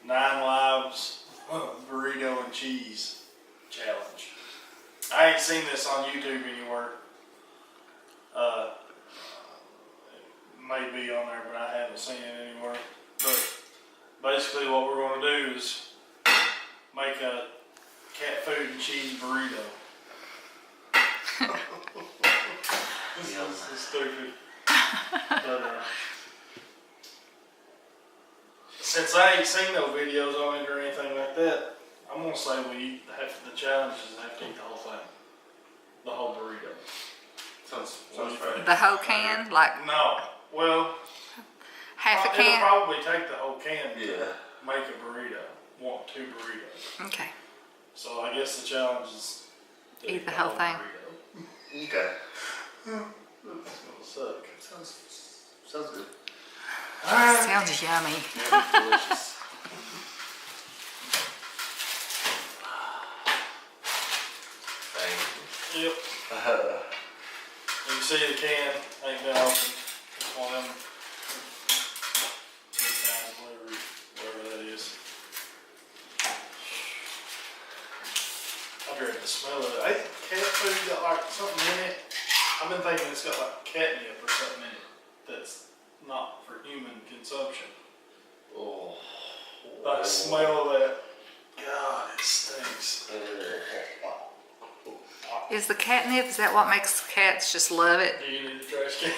9 lives, burrito and cheese challenge. I ain't seen this on YouTube anywhere. It may be on there, but I haven't seen it anywhere. But basically what we're going to do is make a cat food and cheese burrito. This is stupid. But, since I ain't seen no videos on it or anything like that, I'm gonna say the challenge is have to eat the whole thing. The whole burrito. Sounds fair. The whole can? Like no. Well, half a can? It'll probably take the whole can to make a burrito. 2 burritos. Okay. So I guess the challenge is to eat the whole thing. Burrito. Okay. That's gonna suck. Sounds good. Sounds yummy. Delicious. Yep. You see the can ain't been opened. It's one of them 3 times, whatever that is. I dread the smell of it. Ain't cat food got like something in it? I've been thinking it's got like catnip or something in it that's not for human consumption. Oh. I smell that. God, it stinks. Is the catnip, is that what makes cats just love it? Do you need a trash can?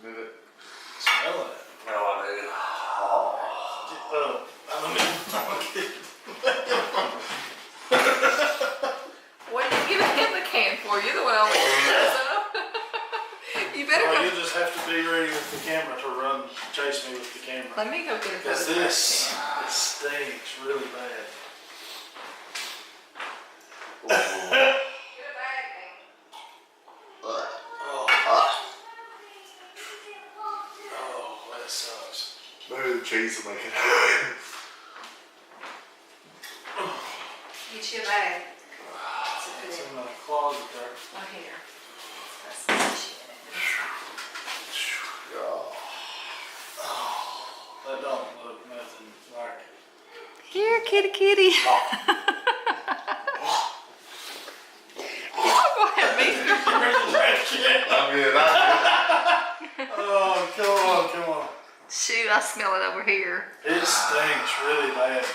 Move it. Smell it. No, I do. I don't even What are you giving him the can for? You're the one always does up. You better well, go. you just have to be ready with the camera to chase me with the camera. Let me go get a Because photo. this stinks really bad. Get a bag, Oh, that sucks. Maybe the cheese will make it. Get you a bag. It's in the closet there. Right here. That's some shit in it. That don't look nothing like. Here, kitty, kitty. Go ahead, me. I'm good. Oh, come on. Shoot, I smell it over here. It stinks really bad.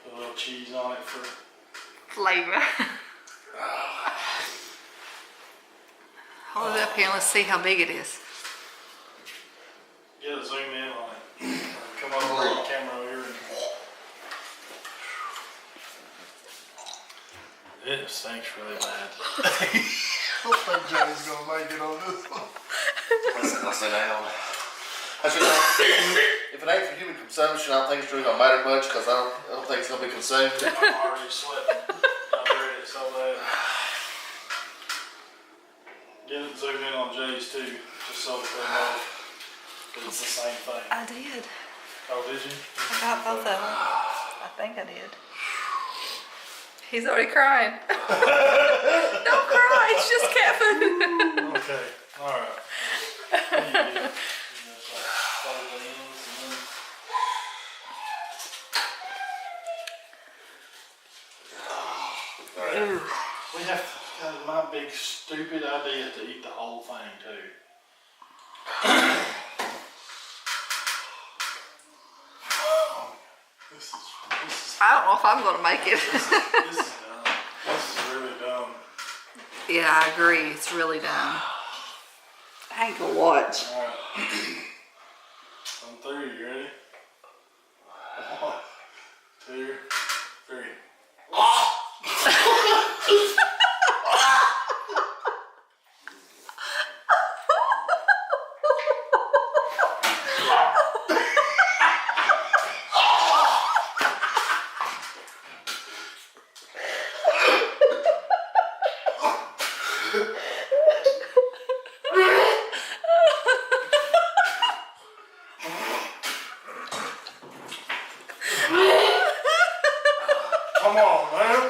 Put a little cheese on it for. Flavor. Hold it up here and let's see how big it is. Get a zoom in on it. Come on, bring the camera over here. It stinks really bad. Hopefully Johnny's gonna make it on this one. Let's sit down. If it ain't for human consumption, I don't think it's really gonna matter much because I don't think it's gonna be consumed. I'm already sweating. I read it so bad. Get it zoom in on Jay's too, just so they know it's the same thing. I did. Oh, did you? I got both of them. I think I did. He's already crying. Don't cry, it's just cat food. Okay, alright. Ooh. We have my big stupid idea to eat the whole thing too. This is I don't know if I'm gonna make it. this is dumb. This is really dumb. Yeah, I agree. It's really dumb. I ain't gonna watch. Alright. I'm through. You ready? 1, 2, 3. Come on, man.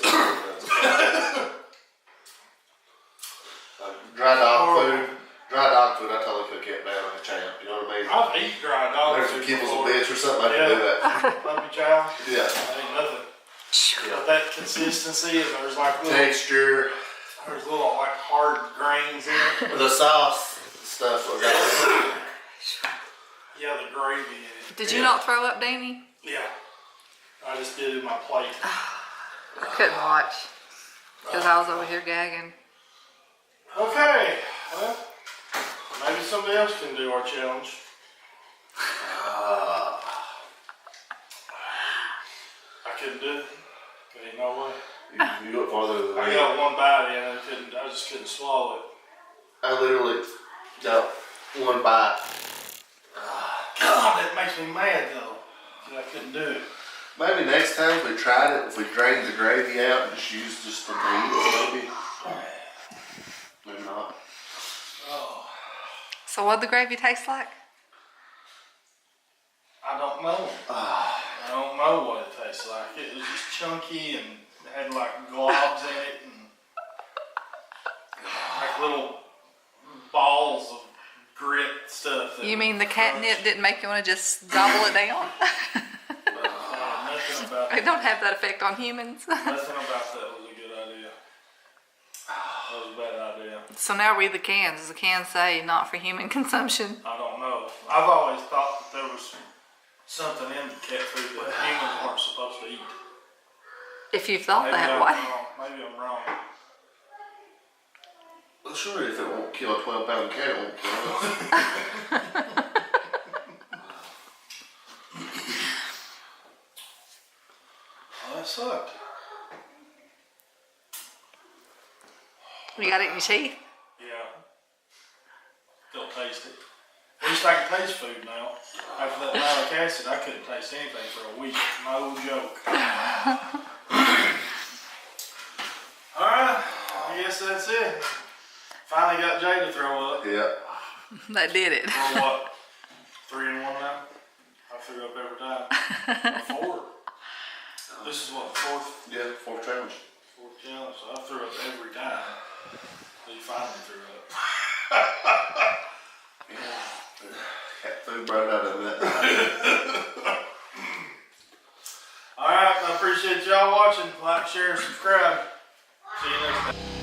worst. Dry dog food, I totally cook it down like a champ. You know what I mean? I've eaten dry dog There's food a kibbles a before. bitch or something, I can do that. Puppy chow. Yeah. Ain't nothing. Yeah. But that consistency, and there's like little, Texture. there's little like hard grains in it. The sauce stuff. So Yeah, the gravy in it. Did you not throw up, Danny? Yeah. I just did it in my plate. I couldn't watch because I was over here gagging. Okay. Well, maybe somebody else can do our challenge. I couldn't do it. There ain't no way. you go farther than I got one bite in, I just couldn't swallow it. I literally got one bite. God, that makes me mad though. That I couldn't do it. Maybe next time if we tried it, if we drained the gravy out and just used just the meat, maybe. Maybe not. Oh, So what'd the gravy taste like? I don't know. I don't know what it tastes like. It was just chunky and had like globs in it and like little balls of grit stuff. That You mean the was catnip didn't make you want to just gobble it down? nothing about It don't have that effect on humans. nothing about that was a good idea. That was a bad idea. So now read the cans. Does the can say not for human consumption? I don't know. I've always thought that there was something in the cat food that humans weren't supposed to eat. If you've thought Maybe that, I'm why? wrong. Maybe I'm wrong. Well, sure, if it won't kill a 12-pound cat, it won't kill us. Oh, that sucked. You got it in your teeth? Yeah. Still taste it. At least I can taste food now. After that malic acid, I couldn't taste anything for a week. No joke. Alright, I guess that's it. Finally got Jay to throw up. Yeah. That did it. Or what? 3 in 1 now? I threw up every time. 4. This is what, 4th? Yeah, 4th challenge. 4th challenge. So I threw up every time. So you finally threw up. Cat food brought out of that. Alright, I appreciate y'all watching. Like, share, and subscribe. See you next time.